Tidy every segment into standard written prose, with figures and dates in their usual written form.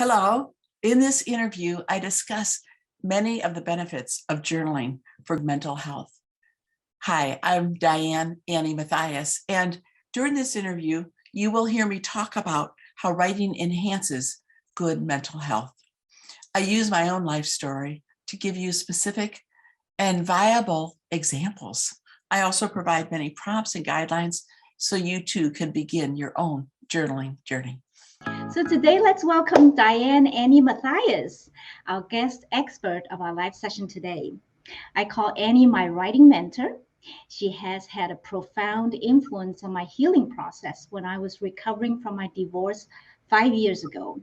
Hello. In this interview, I discuss many of the benefits of journaling for mental health. Hi, I'm Diane Annie Mathias, and during this interview, you will hear me talk about how writing enhances good mental health. I use my own life story to give you specific and viable examples. I also provide many prompts and guidelines so you too can begin your own journaling journey. So today, let's welcome Diane Annie Mathias, our guest expert of our live session today. I call Annie my writing mentor. She has had a profound influence on my healing process when I was recovering from my divorce 5 years ago.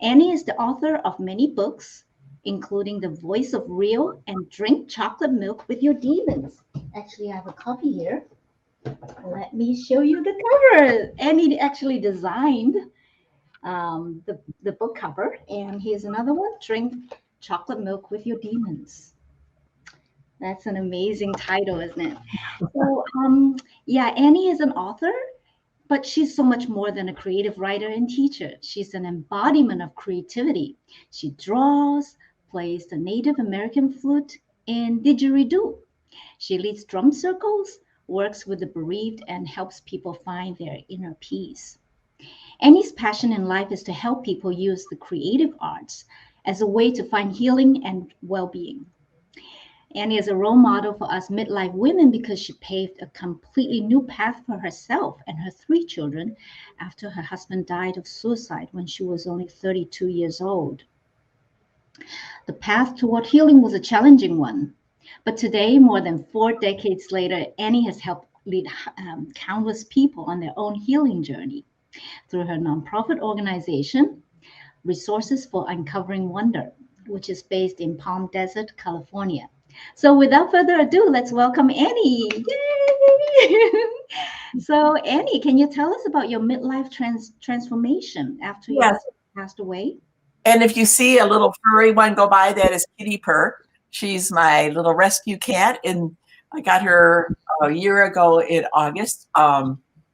Annie is the author of many books, including The Voice of Real and Drink Chocolate Milk with Your Demons. Actually, I have a copy here. Let me show you the cover. Annie actually designed the book cover. And here's another one, Drink Chocolate Milk with Your Demons. That's an amazing title, isn't it? So, Annie is an author, but she's so much more than a creative writer and teacher. She's an embodiment of creativity. She draws, plays the Native American flute in didgeridoo. She leads drum circles, works with the bereaved, and helps people find their inner peace. Annie's passion in life is to help people use the creative arts as a way to find healing and well-being. Annie is a role model for us midlife women because she paved a completely new path for herself and her 3 children after her husband died of suicide when she was only 32 years old. The path toward healing was a challenging one, but today, more than 4 decades later, Annie has helped lead countless people on their own healing journey through her nonprofit organization, Resources for Uncovering Wonder, which is based in Palm Desert, California. So without further ado, let's welcome Annie. Yay! So Annie, can you tell us about your midlife transformation after your husband passed away? And if you see a little furry one go by, that is Kitty Purr. She's my little rescue cat, and I got her a year ago in August.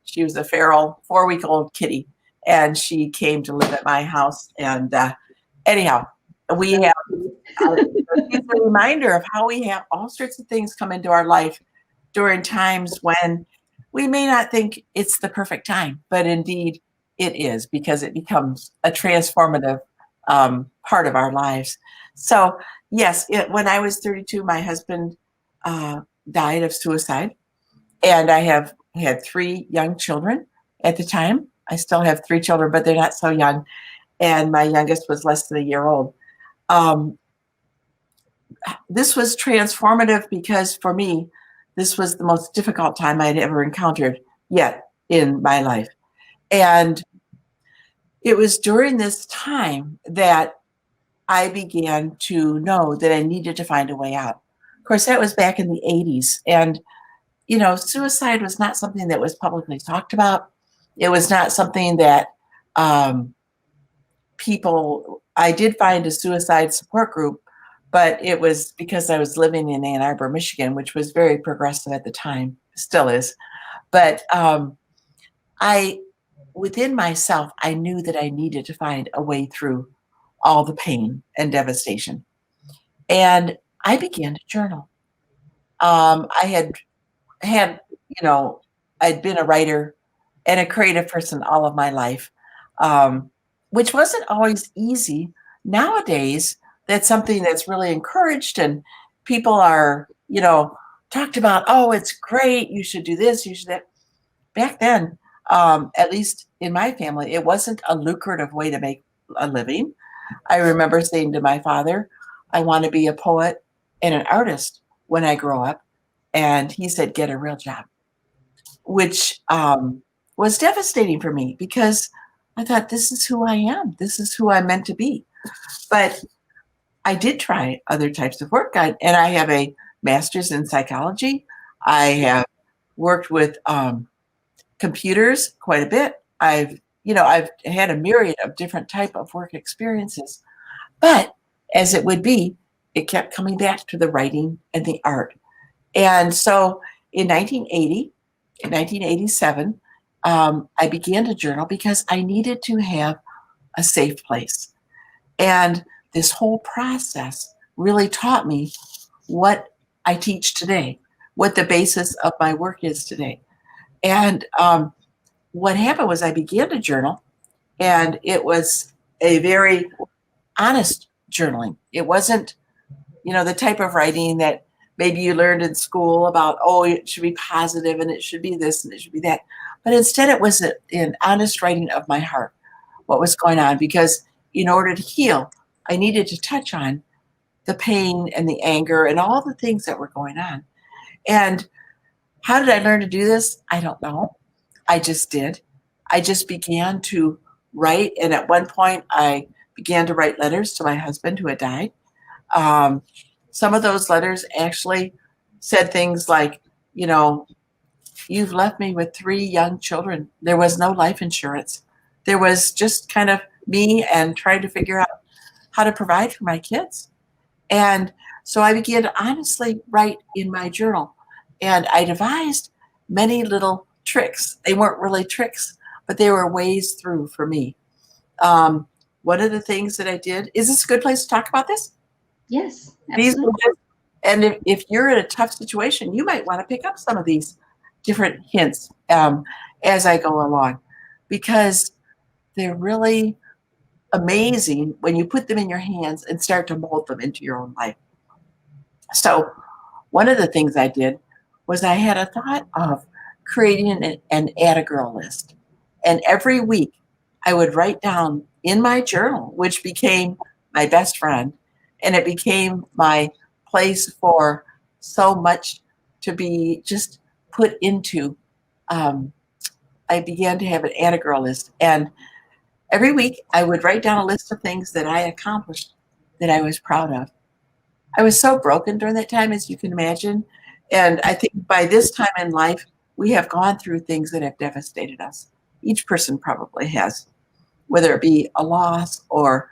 She was a feral 4-week-old kitty, and she came to live at my house. And anyhow, we have it's a reminder of how we have all sorts of things come into our life during times when we may not think it's the perfect time, but indeed it is, because it becomes a transformative part of our lives. So yes, when I was 32, my husband died of suicide, and I have had 3 young children at the time. I still have 3 children, but they're not so young, and my youngest was less than a year old. This was transformative because for me, this was the most difficult time I'd ever encountered yet in my life. And it was during this time that I began to know that I needed to find a way out. Of course, that was back in the 80s. And, suicide was not something that was publicly talked about. It was not something that I did find a suicide support group, but it was because I was living in Ann Arbor, Michigan, which was very progressive at the time, still is. But within myself, I knew that I needed to find a way through all the pain and devastation. And I began to journal. I had, I'd been a writer and a creative person all of my life, which wasn't always easy. Nowadays, that's something that's really encouraged, and people are, talked about, oh, it's great, you should do this, you should that. Back then, at least in my family, it wasn't a lucrative way to make a living. I remember saying to my father, I want to be a poet and an artist when I grow up. And he said, get a real job, which was devastating for me because I thought, this is who I am. This is who I'm meant to be. But I did try other types of work. And I have a master's in psychology. I have worked with computers quite a bit. I've had a myriad of different type of work experiences. But as it would be, it kept coming back to the writing and the art. And so in 1987, I began to journal because I needed to have a safe place. And this whole process really taught me what I teach today, what the basis of my work is today. And what happened was I began to journal, and it was a very honest journaling. It wasn't, the type of writing that maybe you learned in school about, oh, it should be positive and it should be this and it should be that. But instead, it was an honest writing of my heart, what was going on. Because in order to heal, I needed to touch on the pain and the anger and all the things that were going on. And how did I learn to do this? I don't know. I just did. I just began to write. And at one point, I began to write letters to my husband who had died. Some of those letters actually said things like, you've left me with 3 young children. There was no life insurance. There was just kind of me and trying to figure out how to provide for my kids. And so I began to honestly write in my journal. And I devised many little tricks. They weren't really tricks, but they were ways through for me. One of the things that I did, is this a good place to talk about this? Yes, absolutely. And if you're in a tough situation, you might want to pick up some of these different hints as I go along, because they're really amazing when you put them in your hands and start to mold them into your own life. So one of the things I did was I had a thought of creating an add a girl list. And every week I would write down in my journal, which became my best friend, and it became my place for so much to be just put into. I began to have an add a girl list. And every week I would write down a list of things that I accomplished that I was proud of. I was so broken during that time, as you can imagine. And I think by this time in life, we have gone through things that have devastated us. Each person probably has, whether it be a loss or,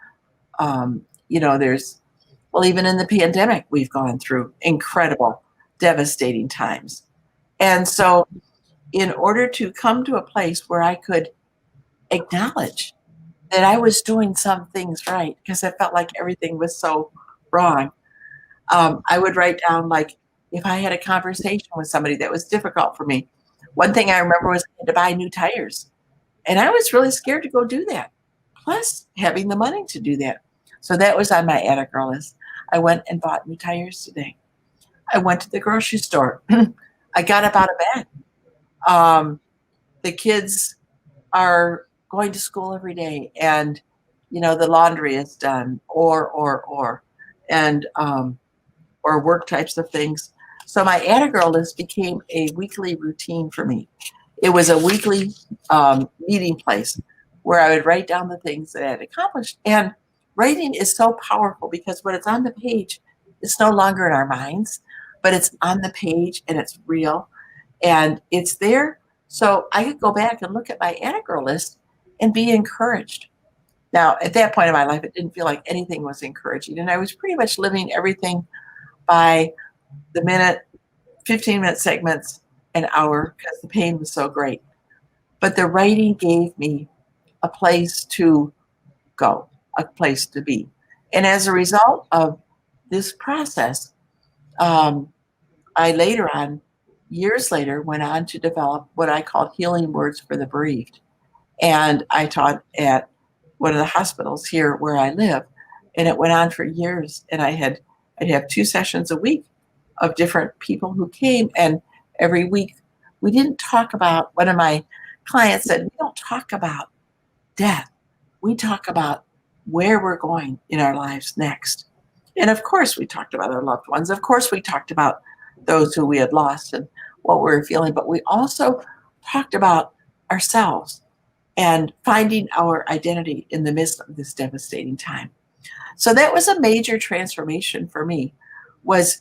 even in the pandemic, we've gone through incredible, devastating times. And so in order to come to a place where I could acknowledge that I was doing some things right, because I felt like everything was so wrong, I would write down, like, if I had a conversation with somebody that was difficult for me. One thing I remember was I had to buy new tires. And I was really scared to go do that, plus having the money to do that. So that was on my add a girl list. I went and bought new tires today. I went to the grocery store. I got up out of bed. The kids are going to school every day, and the laundry is done, and or work types of things. So my add a girl list became a weekly routine for me. It was a weekly meeting place where I would write down the things that I had accomplished. And writing is so powerful because when it's on the page, it's no longer in our minds, but it's on the page and it's real and it's there. So I could go back and look at my add a girl list and be encouraged. Now, at that point in my life, it didn't feel like anything was encouraging. And I was pretty much living everything by the minute, 15-minute segments, an hour, because the pain was so great. But the writing gave me a place to go, a place to be. And as a result of this process, I later on, years later, went on to develop what I called healing words for the bereaved. And I taught at one of the hospitals here where I live. And it went on for years. And I'd have 2 sessions a week of different people who came. And every week, we didn't talk about, one of my clients said, we don't talk about death. We talk about where we're going in our lives next. And of course, we talked about our loved ones. Of course, we talked about those who we had lost and what we were feeling. But we also talked about ourselves and finding our identity in the midst of this devastating time. So that was a major transformation for me, was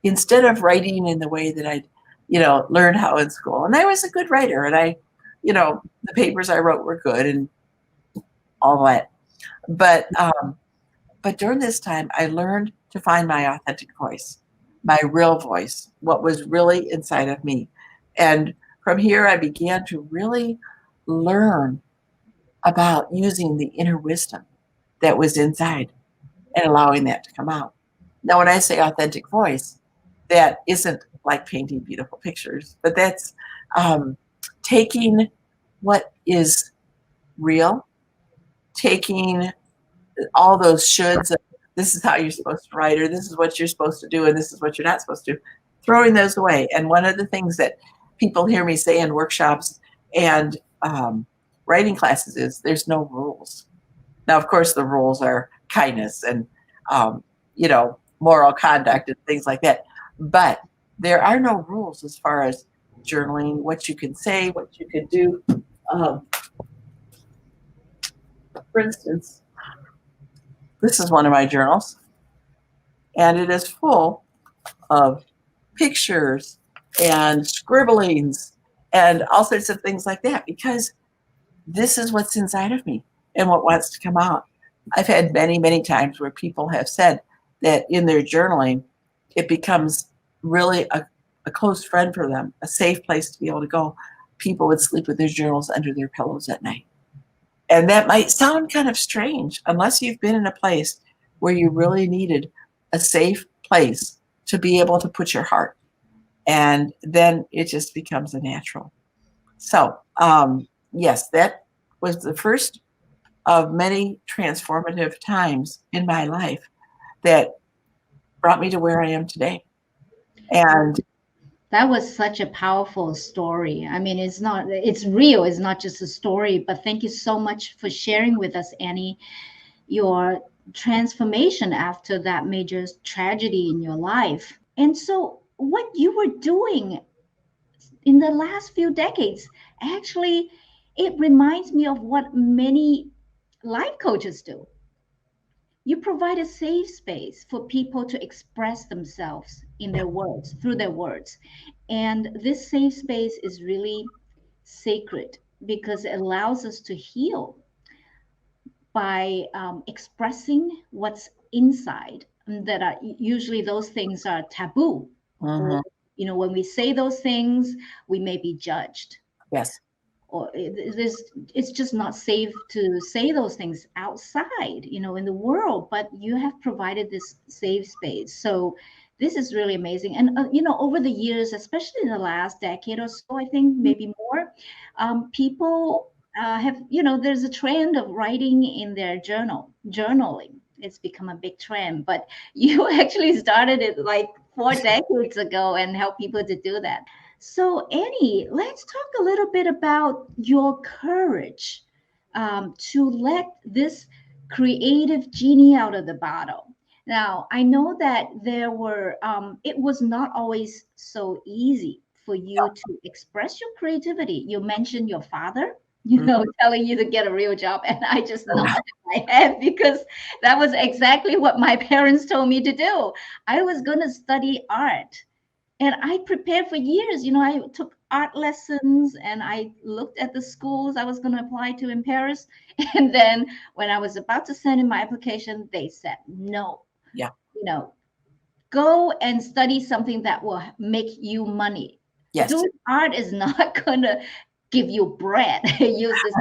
instead of writing in the way that I'd, learned how in school. And I was a good writer, and the papers I wrote were good and all that. But during this time, I learned to find my authentic voice, my real voice, what was really inside of me. And from here, I began to really learn about using the inner wisdom that was inside and allowing that to come out. Now, when I say authentic voice, that isn't like painting beautiful pictures, but that's taking what is real, taking all those shoulds of this is how you're supposed to write, or this is what you're supposed to do, and this is what you're not supposed to do, throwing those away. And one of the things that people hear me say in workshops and writing classes is there's no rules. Now, of course, the rules are kindness and, moral conduct and things like that. But there are no rules as far as journaling, what you can say, what you can do. For instance, this is one of my journals, and it is full of pictures and scribblings and all sorts of things like that, because this is what's inside of me and what wants to come out. I've had many, many times where people have said that in their journaling, it becomes really a close friend for them, a safe place to be able to go. People would sleep with their journals under their pillows at night. And that might sound kind of strange unless you've been in a place where you really needed a safe place to be able to put your heart. And then it just becomes a natural. So, yes, that was the first of many transformative times in my life that brought me to where I am today. And that was such a powerful story. I mean, it's real. It's not just a story, but thank you so much for sharing with us, Annie, your transformation after that major tragedy in your life. And so what you were doing in the last few decades, actually, it reminds me of what many life coaches do. You provide a safe space for people to express themselves in their words, through their words. And this safe space is really sacred because it allows us to heal by expressing what's inside. That are usually those things are taboo. Or, when we say those things, we may be judged. Yes. Or it's just not safe to say those things outside, in the world, but you have provided this safe space. So this is really amazing. And, over the years, especially in the last decade or so, I think maybe more, people have, there's a trend of writing in their journaling. It's become a big trend, but you actually started it like 4 decades ago and help people to do that. So, Annie, let's talk a little bit about your courage to let this creative genie out of the bottle. Now, I know that it was not always so easy for you to express your creativity. You mentioned your father, telling you to get a real job. And I just nodded my head because that was exactly what my parents told me to do. I was going to study art. And I prepared for years. I took art lessons and I looked at the schools I was going to apply to in Paris. And then when I was about to send in my application, they said, no. Yeah. Go and study something that will make you money. Yes. Doing art is not going to give you bread. It's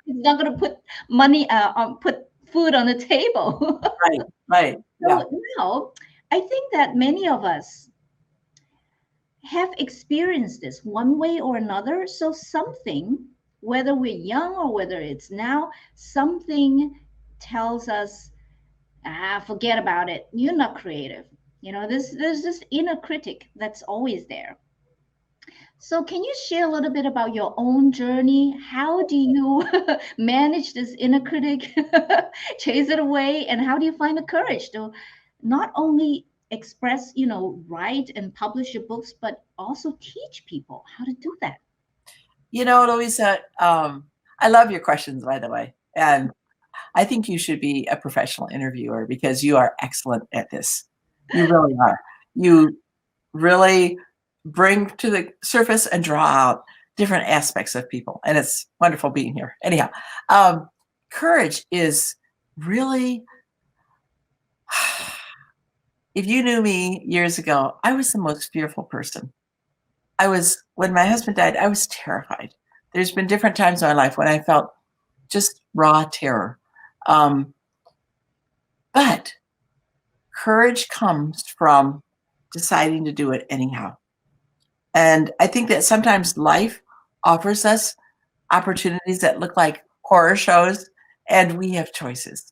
not going to put money put food on the table. Right. So now I think that many of us have experienced this one way or another. So something, whether we're young or whether it's now, something tells us, forget about it. You're not creative. There's this inner critic that's always there. So can you share a little bit about your own journey? How do you manage this inner critic, chase it away? And how do you find the courage to not only express, write and publish your books, but also teach people how to do that? Louisa, I love your questions, by the way. And I think you should be a professional interviewer because you are excellent at this. You really are. You really bring to the surface and draw out different aspects of people. And it's wonderful being here. Anyhow, courage is really, if you knew me years ago, I was the most fearful person. When my husband died, I was terrified. There's been different times in my life when I felt just raw terror. But courage comes from deciding to do it anyhow. And I think that sometimes life offers us opportunities that look like horror shows, and we have choices.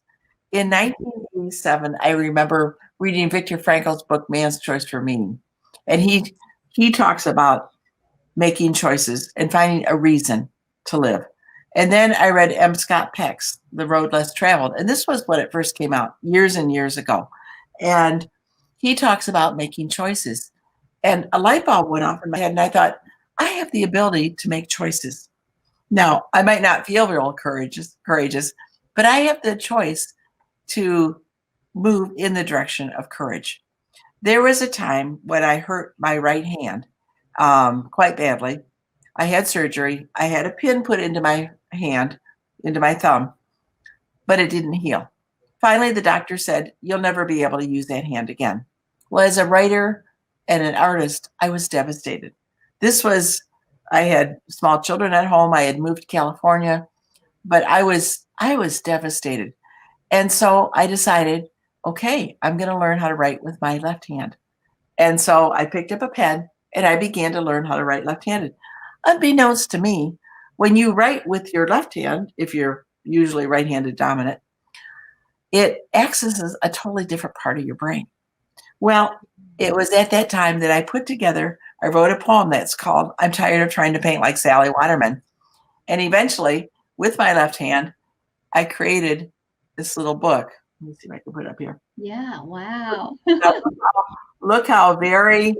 In 1987, I remember reading Viktor Frankl's book, Man's Choice for Meaning. And he talks about making choices and finding a reason to live. And then I read M. Scott Peck's The Road Less Traveled. And this was when it first came out years and years ago. And he talks about making choices. And a light bulb went off in my head, and I thought, I have the ability to make choices. Now, I might not feel real courageous, but I have the choice to move in the direction of courage. There was a time when I hurt my right hand quite badly. I had surgery. I had a pin put into my hand, into my thumb, but it didn't heal. Finally, the doctor said, you'll never be able to use that hand again. Well, as a writer and an artist, I was devastated. I had small children at home. I had moved to California, but I was devastated. And so I decided, okay, I'm going to learn how to write with my left hand. And so I picked up a pen and I began to learn how to write left-handed. Unbeknownst to me, when you write with your left hand, if you're usually right-handed dominant, it accesses a totally different part of your brain. Well, it was at that time that I wrote a poem that's called I'm Tired of Trying to Paint Like Sally Waterman. And eventually, with my left hand, I created this little book. Let me see if I can put it up here. Yeah, wow. Look how very,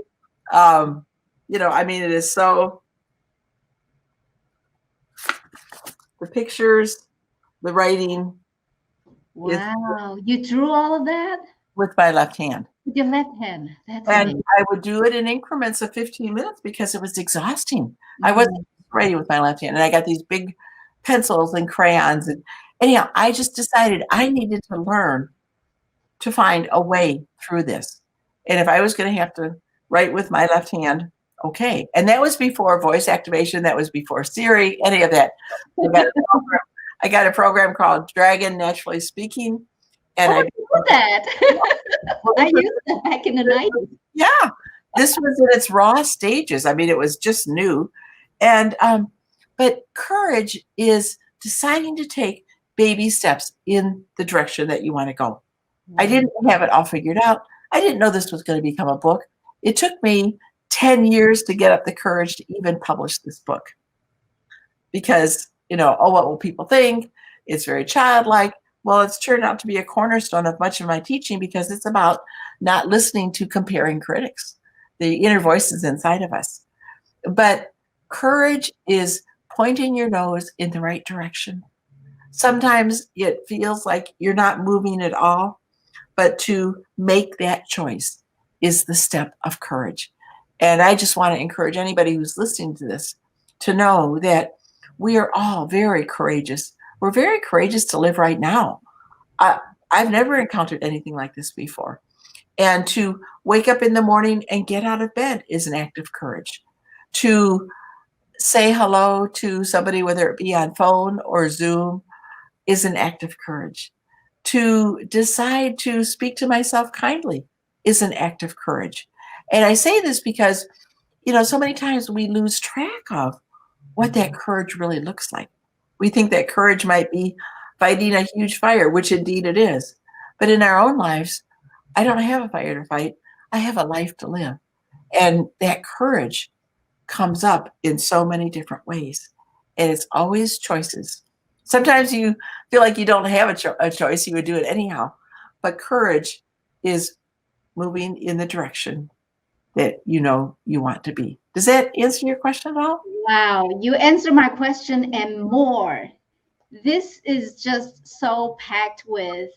it is so, the pictures, the writing. Wow, you drew all of that? With my left hand. With your left hand. That's and amazing. I would do it in increments of 15 minutes because it was exhausting. I wasn't ready with my left hand. And I got these big pencils and crayons. And anyhow, I just decided I needed to learn to find a way through this. And if I was going to have to write with my left hand, okay. And that was before voice activation. That was before Siri, any of that. I got a program called Dragon Naturally Speaking. And I knew that. I used that back in the 90s. Yeah. This was in its raw stages. I mean, it was just new. And but courage is deciding to take baby steps in the direction that you want to go. I didn't have it all figured out. I didn't know this was going to become a book. It took me 10 years to get up the courage to even publish this book. Because, what will people think? It's very childlike. Well, it's turned out to be a cornerstone of much of my teaching because it's about not listening to comparing critics, the inner voices inside of us. But courage is pointing your nose in the right direction. Sometimes it feels like you're not moving at all, but to make that choice is the step of courage. And I just want to encourage anybody who's listening to this to know that we are all very courageous. We're very courageous to live right now. I've never encountered anything like this before. And to wake up in the morning and get out of bed is an act of courage. To say hello to somebody, whether it be on phone or Zoom, is an act of courage. To decide to speak to myself kindly is an act of courage. And I say this because, so many times we lose track of what that courage really looks like. We think that courage might be fighting a huge fire, which indeed it is. But in our own lives, I don't have a fire to fight. I have a life to live. And that courage comes up in so many different ways. And it's always choices. Sometimes you feel like you don't have a choice. You would do it anyhow. But courage is moving in the direction that you want to be. Does that answer your question at all? Wow, you answered my question and more. This is just so packed with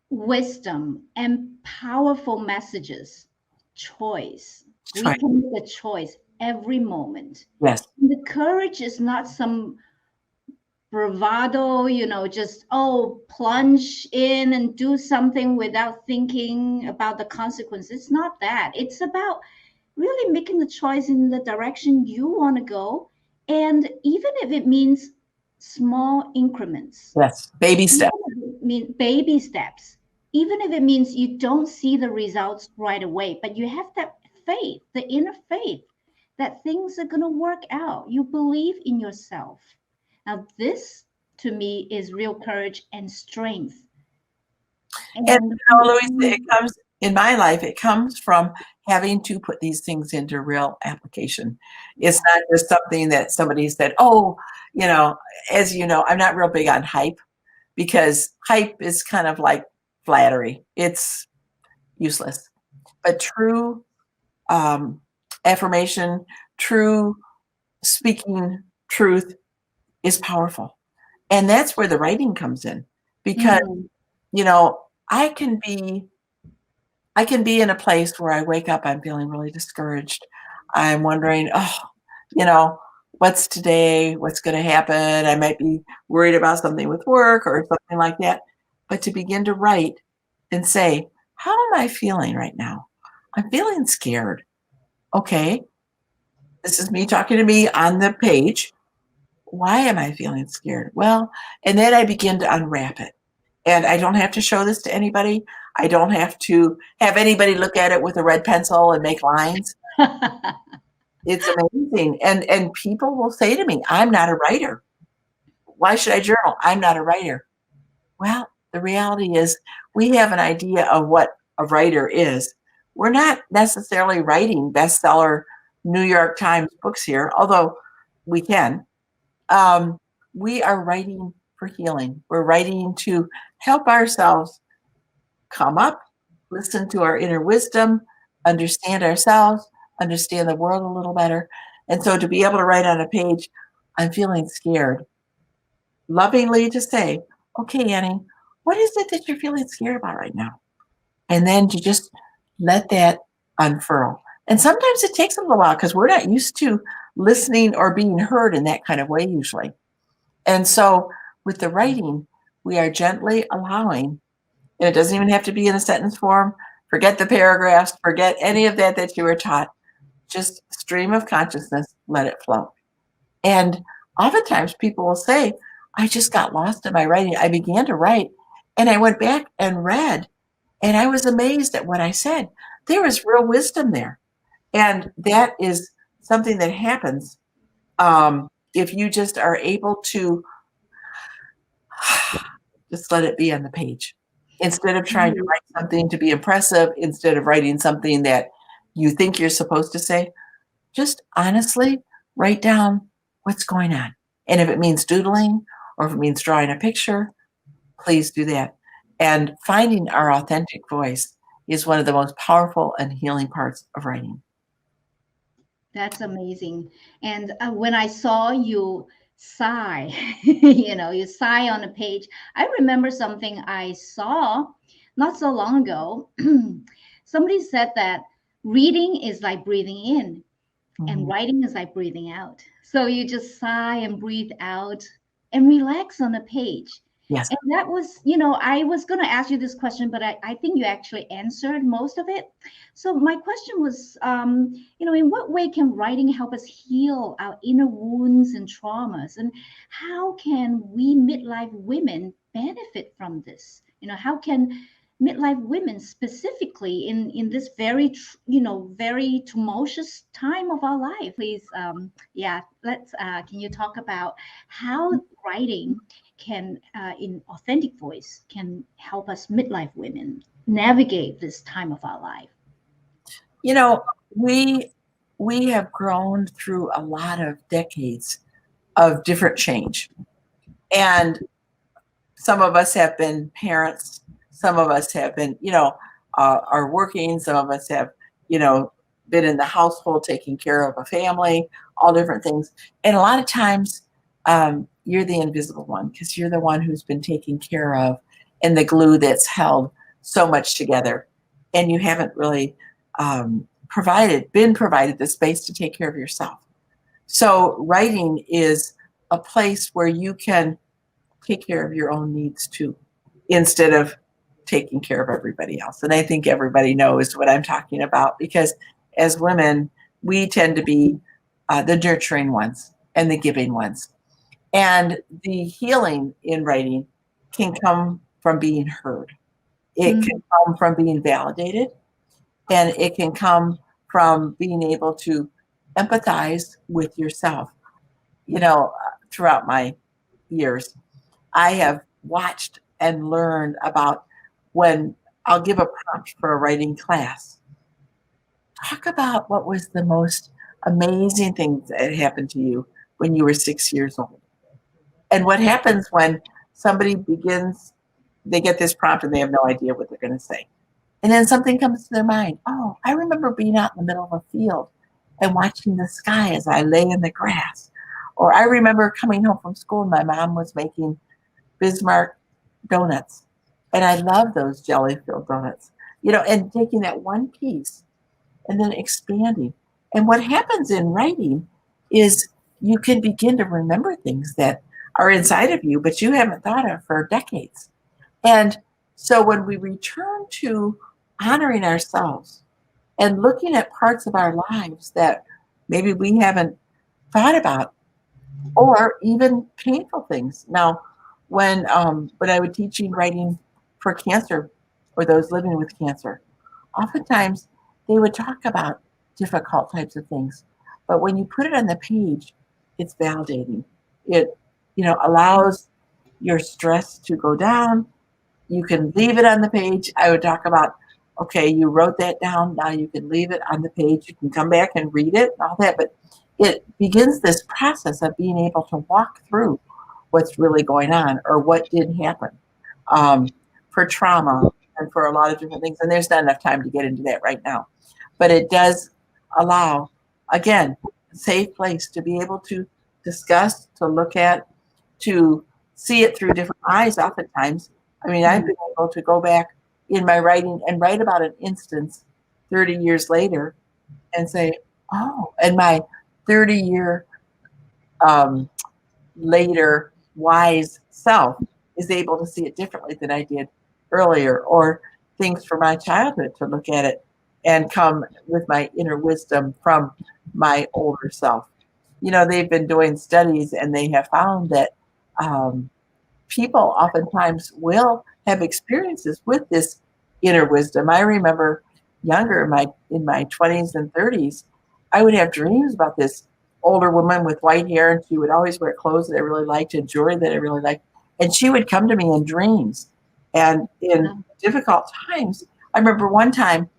wisdom and powerful messages. Choice. We can make a choice every moment. Yes. And the courage is not some bravado, just plunge in and do something without thinking about the consequences. It's not that. It's about really making the choice in the direction you want to go. And even if it means small increments. Yes, baby steps. Baby steps. Even if it means you don't see the results right away, but you have that faith, the inner faith, that things are going to work out. You believe in yourself. Now, this to me is real courage and strength. And And Louisa, it comes in my life. It comes from having to put these things into real application. It's not just something that somebody said. Oh, as you know, I'm not real big on hype because hype is kind of like flattery. It's useless. But true affirmation, true speaking truth is powerful, and that's where the writing comes in because I can be in a place where I wake up, I'm feeling really discouraged. I'm wondering, what's today? What's going to happen? I might be worried about something with work or something like that. But to begin to write and say, how am I feeling right now? I'm feeling scared. Okay. This is me talking to me on the page. Why am I feeling scared? Well, and then I begin to unwrap it. And I don't have to show this to anybody. I don't have to have anybody look at it with a red pencil and make lines. It's amazing. And people will say to me, I'm not a writer. Why should I journal? I'm not a writer. Well, the reality is we have an idea of what a writer is. We're not necessarily writing bestseller New York Times books here, although we can. We are writing for healing. We're writing to help ourselves come up, listen to our inner wisdom, understand ourselves, understand the world a little better. And so to be able to write on a page, I'm feeling scared, lovingly to say, okay, Annie, what is it that you're feeling scared about right now? And then to just let that unfurl. And sometimes it takes a little while because we're not used to listening or being heard in that kind of way usually. And so with the writing, we are gently allowing, and it doesn't even have to be in a sentence form. Forget the paragraphs, forget any of that you were taught. Just stream of consciousness, let it flow. And oftentimes people will say, I just got lost in my writing. I began to write and I went back and read and I was amazed at what I said. There was real wisdom there. And that is something that happens if you just are able to just let it be on the page. Instead of trying to write something to be impressive, instead of writing something that you think you're supposed to say, just honestly write down what's going on. And if it means doodling or if it means drawing a picture, please do that. And finding our authentic voice is one of the most powerful and healing parts of writing. That's amazing. And when I saw you sigh, you sigh on a page, I remember something I saw not so long ago. Somebody said that reading is like breathing in and writing is like breathing out. So you just sigh and breathe out and relax on a page. Yes. And that was, I was going to ask you this question, but I think you actually answered most of it. So my question was, in what way can writing help us heal our inner wounds and traumas? And how can we midlife women benefit from this? How can midlife women specifically in this very, very tumultuous time of our life? Please, can you talk about how writing can in authentic voice can help us midlife women navigate this time of our life? We have grown through a lot of decades of different change. And some of us have been parents, some of us have been, are working, some of us have, been in the household taking care of a family, all different things. And a lot of times you're the invisible one because you're the one who's been taken care of and the glue that's held so much together. And you haven't really been provided the space to take care of yourself. So writing is a place where you can take care of your own needs too, instead of taking care of everybody else. And I think everybody knows what I'm talking about because as women, we tend to be the nurturing ones and the giving ones. And the healing in writing can come from being heard. It can come from being validated, and it can come from being able to empathize with yourself. Throughout my years, I have watched and learned about when I'll give a prompt for a writing class. Talk about what was the most amazing thing that happened to you when you were 6 years old. And what happens when somebody begins, they get this prompt and they have no idea what they're going to say. And then something comes to their mind. Oh, I remember being out in the middle of a field and watching the sky as I lay in the grass. Or I remember coming home from school and my mom was making Bismarck donuts. And I love those jelly-filled donuts. And taking that one piece and then expanding. And what happens in writing is you can begin to remember things that are inside of you, but you haven't thought of for decades. And so when we return to honoring ourselves and looking at parts of our lives that maybe we haven't thought about, or even painful things. Now, when I would teaching writing for cancer or those living with cancer, oftentimes they would talk about difficult types of things. But when you put it on the page, it's validating. It, allows your stress to go down. You can leave it on the page. I would talk about, okay, you wrote that down. Now you can leave it on the page. You can come back and read it and all that. But it begins this process of being able to walk through what's really going on or what did happen for trauma and for a lot of different things. And there's not enough time to get into that right now. But it does allow, again, a safe place to be able to discuss, to look at, to see it through different eyes oftentimes. I mean, I've been able to go back in my writing and write about an instance 30 years later and say, oh, and my 30-year later wise self is able to see it differently than I did earlier, or things from my childhood to look at it and come with my inner wisdom from my older self. They've been doing studies and they have found that people oftentimes will have experiences with this inner wisdom. I remember younger, in my 20s and 30s, I would have dreams about this older woman with white hair, and she would always wear clothes that I really liked and jewelry that I really liked. And she would come to me in dreams. And in difficult times, I remember one time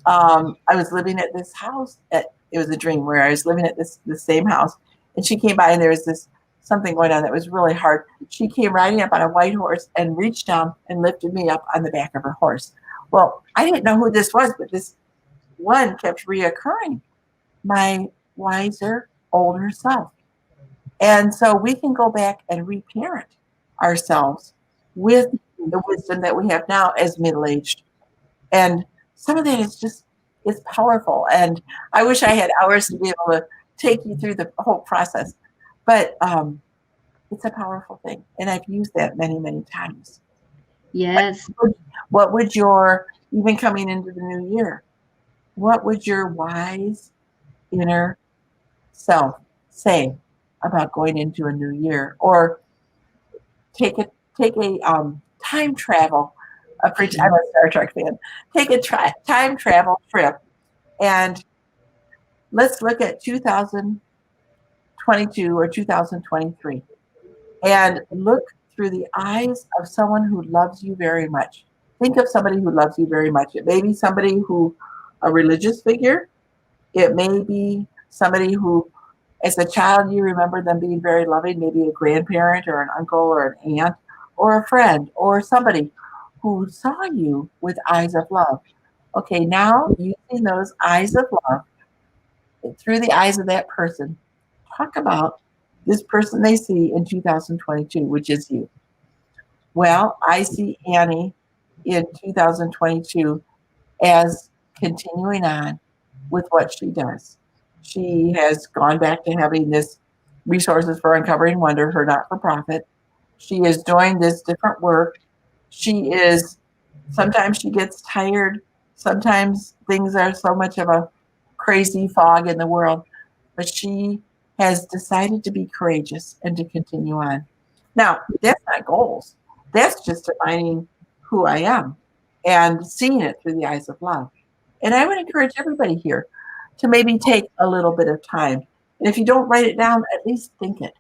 I was living at this house. It was a dream where I was living at this same house, and she came by, and there was this something going on that was really hard. She came riding up on a white horse and reached down and lifted me up on the back of her horse. Well, I didn't know who this was, but this one kept reoccurring. My wiser, older self. And so we can go back and reparent ourselves with the wisdom that we have now as middle-aged. And some of that is just, it's powerful. And I wish I had hours to be able to take you through the whole process. But it's a powerful thing. And I've used that many, many times. Yes. What would your, even coming into the new year, what would your wise inner self say about going into a new year? Or take a time travel. I'm a Star Trek fan. Take a time travel trip, and let's look at 2022 or 2023, and look through the eyes of someone who loves you very much. Think of somebody who loves you very much. It may be somebody who, a religious figure. It may be somebody who, as a child, you remember them being very loving, maybe a grandparent or an uncle or an aunt or a friend or somebody who saw you with eyes of love. Okay, now using those eyes of love through the eyes of that person, talk about this person they see in 2022, which is you. Well, I see Annie in 2022 as continuing on with what she does. She has gone back to having this Resources for Uncovering Wonder, her not-for-profit. She is doing this different work. Sometimes she gets tired. Sometimes things are so much of a crazy fog in the world, but she has decided to be courageous and to continue on. Now, that's not goals. That's just defining who I am and seeing it through the eyes of love. And I would encourage everybody here to maybe take a little bit of time. And if you don't write it down, at least think it.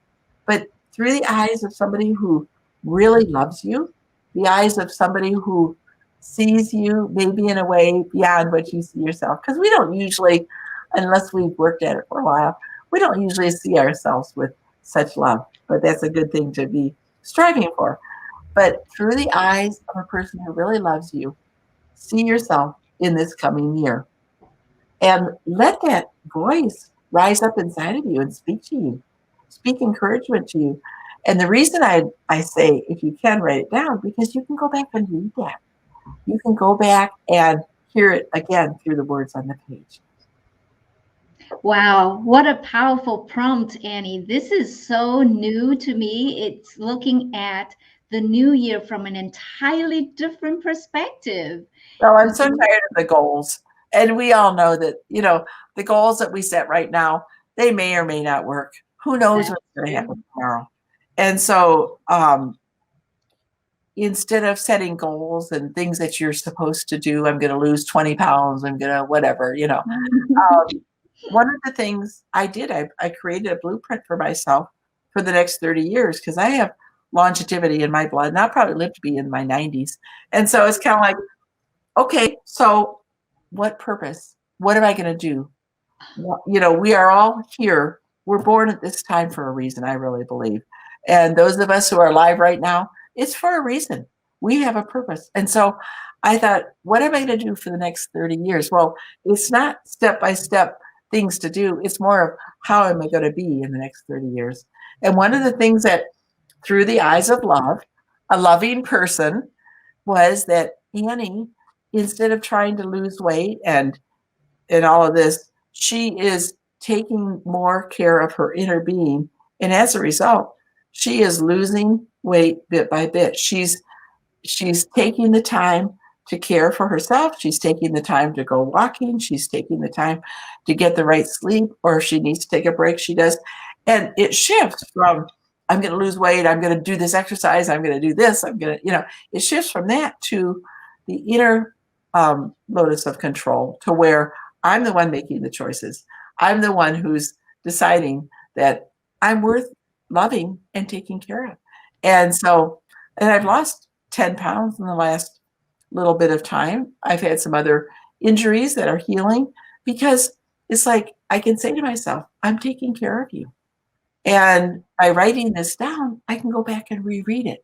But through the eyes of somebody who really loves you, the eyes of somebody who sees you maybe in a way beyond what you see yourself. Because we don't usually, unless we've worked at it for a while, we don't usually see ourselves with such love. But that's a good thing to be striving for. But through the eyes of a person who really loves you, see yourself in this coming year. And let that voice rise up inside of you and speak to you, speak encouragement to you. And the reason I say, if you can write it down, because you can go back and read that. You can go back and hear it again through the words on the page. Wow, what a powerful prompt, Annie. This is so new to me. It's looking at the new year from an entirely different perspective. Well, I'm so tired of the goals. And we all know that, the goals that we set right now, they may or may not work. Who knows what's going to happen tomorrow? And so instead of setting goals and things that you're supposed to do, I'm going to lose 20 pounds, I'm going to whatever, one of the things I did, I created a blueprint for myself for the next 30 years because I have longevity in my blood and I'll probably live to be in my 90s. And so it's kind of like, okay, so what purpose? What am I going to do? We are all here. We're born at this time for a reason, I really believe. And those of us who are alive right now, it's for a reason. We have a purpose. And so I thought, what am I going to do for the next 30 years? Well, it's not step by step things to do. It's more of how am I going to be in the next 30 years? And one of the things that through the eyes of love, a loving person, was that Annie, instead of trying to lose weight and all of this, she is taking more care of her inner being. And as a result, she is losing weight bit by bit. She's taking the time to care for herself. She's taking the time to go walking. She's taking the time to get the right sleep, or if she needs to take a break, she does. And it shifts from, I'm going to lose weight, I'm going to do this exercise, I'm going to do this, I'm going to, it shifts from that to the inner locus of control, to where I'm the one making the choices. I'm the one who's deciding that I'm worth loving and taking care of. And I've lost 10 pounds in the last little bit of time. I've had some other injuries that are healing because it's like I can say to myself, I'm taking care of you. And by writing this down, I can go back and reread it.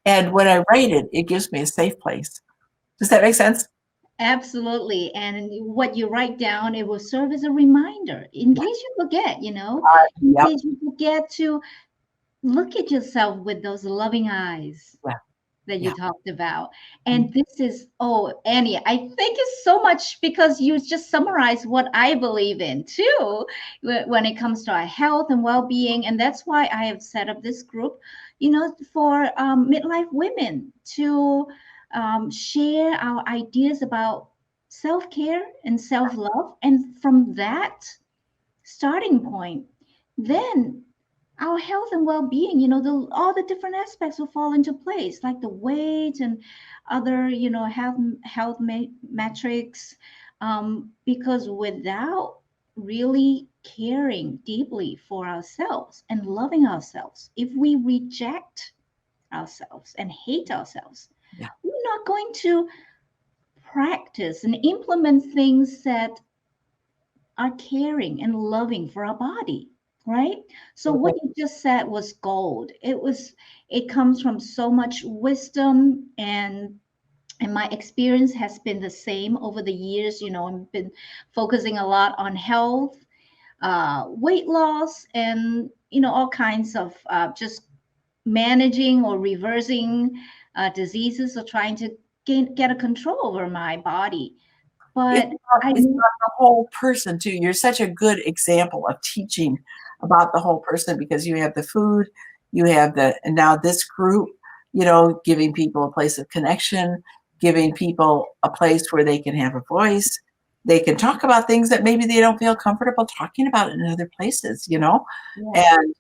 And when I write it, it gives me a safe place. Does that make sense? Absolutely. And what you write down, it will serve as a reminder in case you forget, in Yep. case you forget to look at yourself with those loving eyes Yeah. that you Yeah. talked about. And this is, oh, Annie, I thank you so much because you just summarized what I believe in too when it comes to our health and well-being. And that's why I have set up this group, for midlife women to share our ideas about self-care and self-love. And from that starting point, then our health and well-being, all the different aspects will fall into place, like the weight and other, health metrics. Because without really caring deeply for ourselves and loving ourselves, if we reject ourselves and hate ourselves, Yeah. we're not going to practice and implement things that are caring and loving for our body, right? So Okay. what you just said was gold. It comes from so much wisdom, and my experience has been the same over the years. I've been focusing a lot on health, weight loss, and all kinds of just managing or reversing diseases, or trying to get a control over my body. It's But about, I it's about the whole person too. You're such a good example of teaching about the whole person because you have the food, and now this group, giving people a place of connection, giving people a place where they can have a voice. they can talk about things that maybe they don't feel comfortable talking about in other places, Yes. and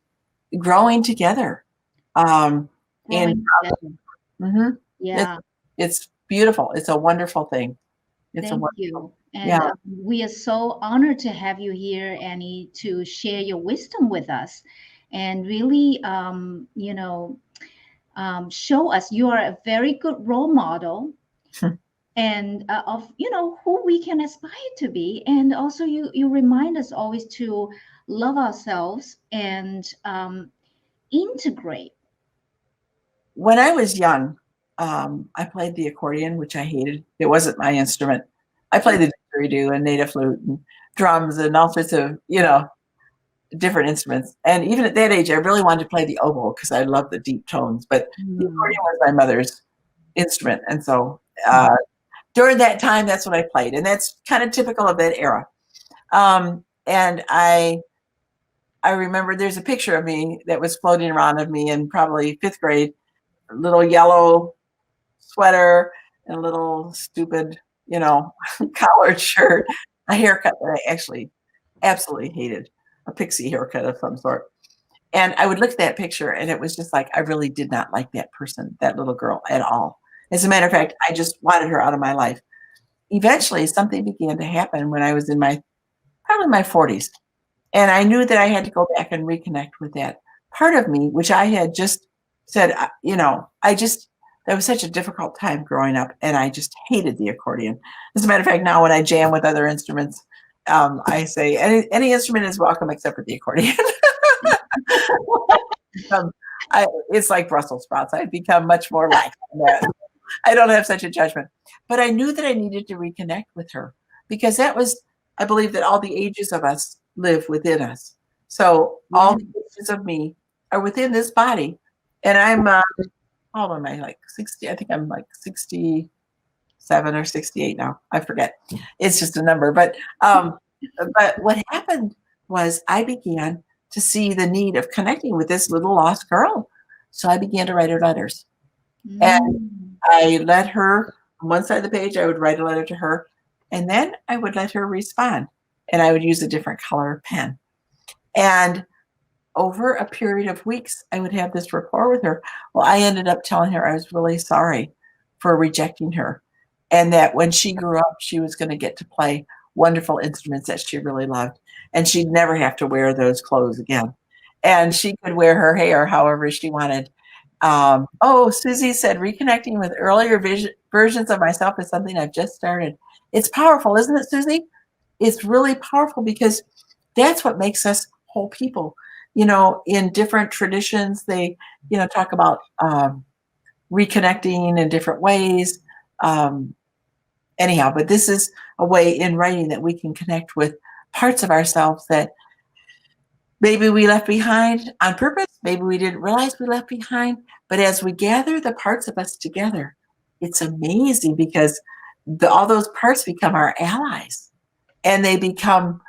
growing together. Um, in Growing together. mhm. It's Yeah. it's beautiful. It's a wonderful thing. It's a Thank wonderful, you. And yeah. we are so honored to have you here, Annie, to share your wisdom with us and really, show us you are a very good role model and of who we can aspire to be, and also you remind us always to love ourselves and integrate. When I was young, I played the accordion, which I hated. It wasn't my instrument. I played the didgeridoo and native flute and drums and all sorts of, different instruments. And even at that age, I really wanted to play the oboe because I loved the deep tones. But the Mm. accordion was my mother's instrument, and so uh, during that time, that's what I played, and that's kind of typical of that era. And I remember there's a picture of me that was floating around of me in probably fifth grade, a little yellow sweater and a little stupid, collared shirt, a haircut that I actually absolutely hated, a pixie haircut of some sort. And I would look at that picture and it was just like, I really did not like that person, that little girl at all. As a matter of fact, I just wanted her out of my life. Eventually, something began to happen when I was in probably my 40s. And I knew that I had to go back and reconnect with that part of me, which I had just said, that was such a difficult time growing up, and I just hated the accordion. As a matter of fact, now when I jam with other instruments, I say any instrument is welcome except for the accordion. um, it's like Brussels sprouts. I've become much more lax on that. I don't have such a judgment. But I knew that I needed to reconnect with her because I believe that all the ages of us live within us. So all Yeah. the ages of me are within this body. And how old am I? Like 60? I think I'm like 67 or 68 now. I forget. It's just a number. But what happened was I began to see the need of connecting with this little lost girl. So I began to write her letters. And Mm. I let her, on one side of the page, I would write a letter to her, and then I would let her respond. And I would use a different color pen. And over a period of weeks, I would have this rapport with her. Well, I ended up telling her I was really sorry for rejecting her, and that when she grew up, she was going to get to play wonderful instruments that she really loved, and she'd never have to wear those clothes again. And she could wear her hair however she wanted. Susie said, reconnecting with earlier versions of myself is something I've just started. It's powerful, isn't it, Susie? It's really powerful because that's what makes us whole people. In different traditions, they, talk about reconnecting in different ways. Um, Anyhow, but this is a way in writing that we can connect with parts of ourselves that maybe we left behind on purpose. Maybe we didn't realize we left behind. But as we gather the parts of us together, it's amazing because all those parts become our allies and they become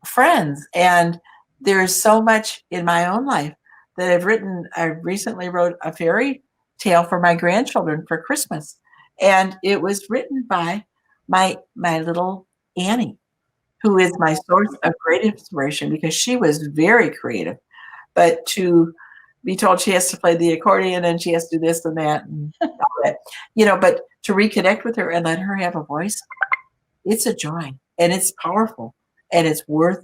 friends. And there's so much in my own life that I've written. I recently wrote a fairy tale for my grandchildren for Christmas. And it was written by my little Annie, who is my source of great inspiration because she was very creative. But to be told she has to play the accordion and she has to do this and that and all that, but to reconnect with her and let her have a voice, it's a joy and it's powerful and it's worth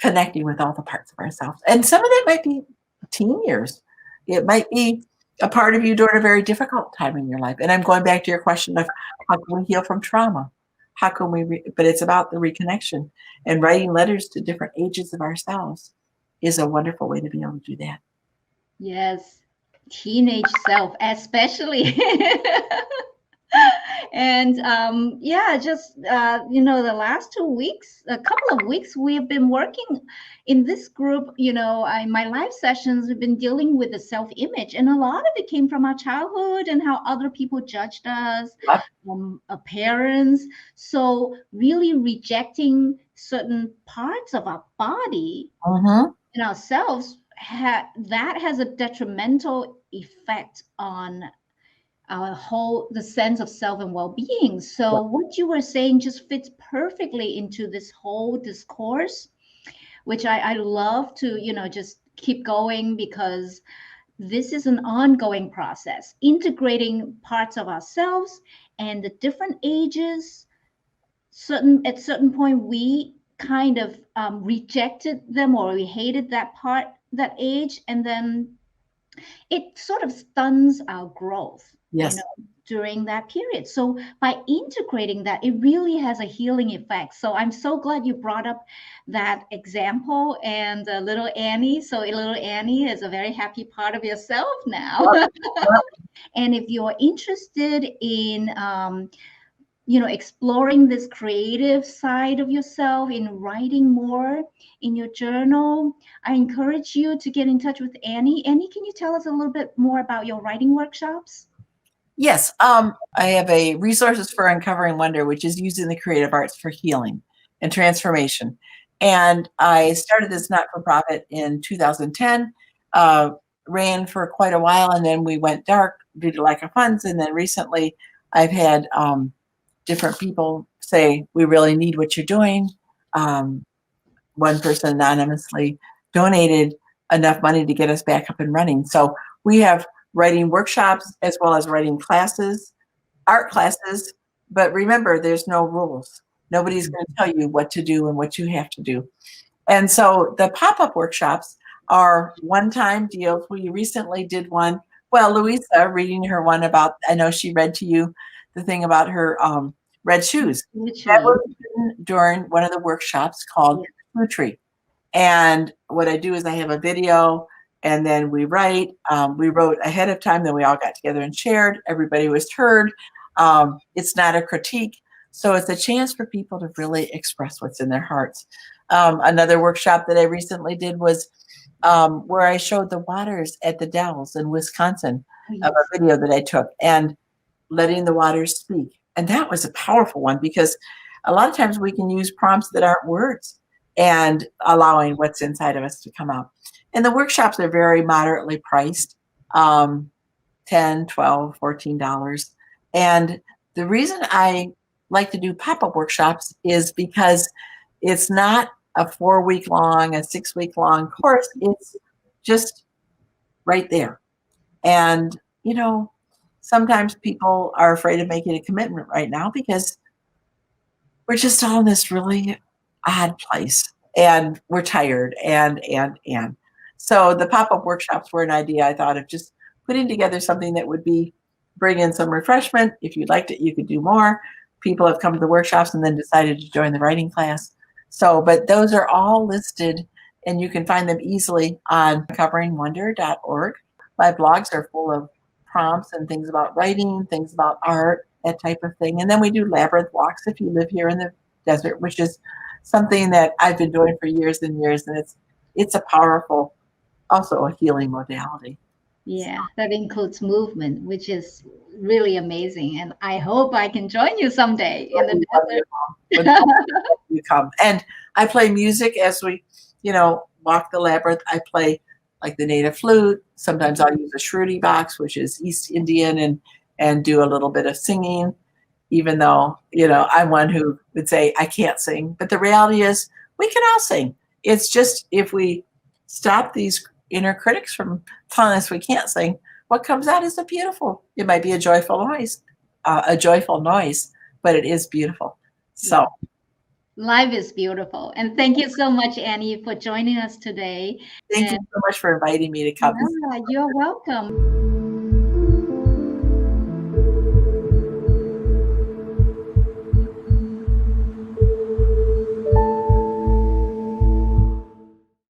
connecting with all the parts of ourselves. And some of that might be teen years. It might be a part of you during a very difficult time in your life. And I'm going back to your question of how can we heal from trauma? How can but it's about the reconnection, and writing letters to different ages of ourselves is a wonderful way to be able to do that. Yes. Teenage self, especially. And yeah, just the last 2 weeks, a couple of weeks, we have been working in this group. My live sessions have been dealing with the self-image, and a lot of it came from our childhood and how other people judged us, Yep. our parents. So really rejecting certain parts of our body Mm-hmm. and ourselves that has a detrimental effect on the sense of self and well-being. So what you were saying just fits perfectly into this whole discourse, which I love to, just keep going, because this is an ongoing process, integrating parts of ourselves and the different ages. At certain point, we kind of rejected them, or we hated that age, and then it sort of stuns our growth, Yes. during that period. So by integrating that, it really has a healing effect. So I'm so glad you brought up that example, and little Annie. So little Annie is a very happy part of yourself now. Yep. Yep. And if you're interested in exploring this creative side of yourself, in writing more in your journal, I encourage you to get in touch with Annie. Annie, can you tell us a little bit more about your writing workshops? Yes. I have a Resources for Uncovering Wonder, which is using the creative arts for healing and transformation. And I started this not-for-profit in 2010, ran for quite a while, and then we went dark due to lack of funds. And then recently I've had different people say, we really need what you're doing. One person anonymously donated enough money to get us back up and running. So we have writing workshops as well as writing classes, art classes. But remember, there's no rules. Nobody's going to tell you what to do and what you have to do. And so the pop-up workshops are one-time deals. We recently did one. Well, Louisa reading her one about, I know she read to you the thing about her red shoes. That was written during one of the workshops called Shoe Tree. And what I do is I have a video, and then we write. We wrote ahead of time, then we all got together and shared. Everybody was heard. It's not a critique. So it's a chance for people to really express what's in their hearts. Another workshop that I recently did was where I showed the waters at the Dells in Wisconsin, of a video that I took, and letting the waters speak. And that was a powerful one, because a lot of times we can use prompts that aren't words and allowing what's inside of us to come out. And the workshops are very moderately priced, $10, $12, $14. And the reason I like to do pop-up workshops is because it's not a 4-week long, a 6-week long course. It's just right there. And, sometimes people are afraid of making a commitment right now because we're just all in this really odd place, and we're tired, and. So the pop-up workshops were an idea I thought of, just putting together something that would bring in some refreshment. If you liked it, you could do more. People have come to the workshops and then decided to join the writing class. So, but those are all listed, and you can find them easily on uncoveringwonder.org. My blogs are full of prompts and things about writing, things about art, that type of thing. And then we do Labyrinth Walks if you live here in the desert, which is something that I've been doing for years and years. And it's a powerful, also a healing modality. Yeah, that includes movement, which is really amazing. And I hope I can join you someday in the desert. You come. And I play music as we, walk the labyrinth. I play like the native flute. Sometimes I'll use a shruti box, which is East Indian, and do a little bit of singing, even though, I'm one who would say I can't sing. But the reality is we can all sing. It's just if we stop these inner critics from telling us we can't sing, what comes out is it might be a joyful noise, but it is beautiful. So life is beautiful. And thank you so much, Annie, for joining us today. Thank you so much for inviting me to come. Yeah, you're welcome.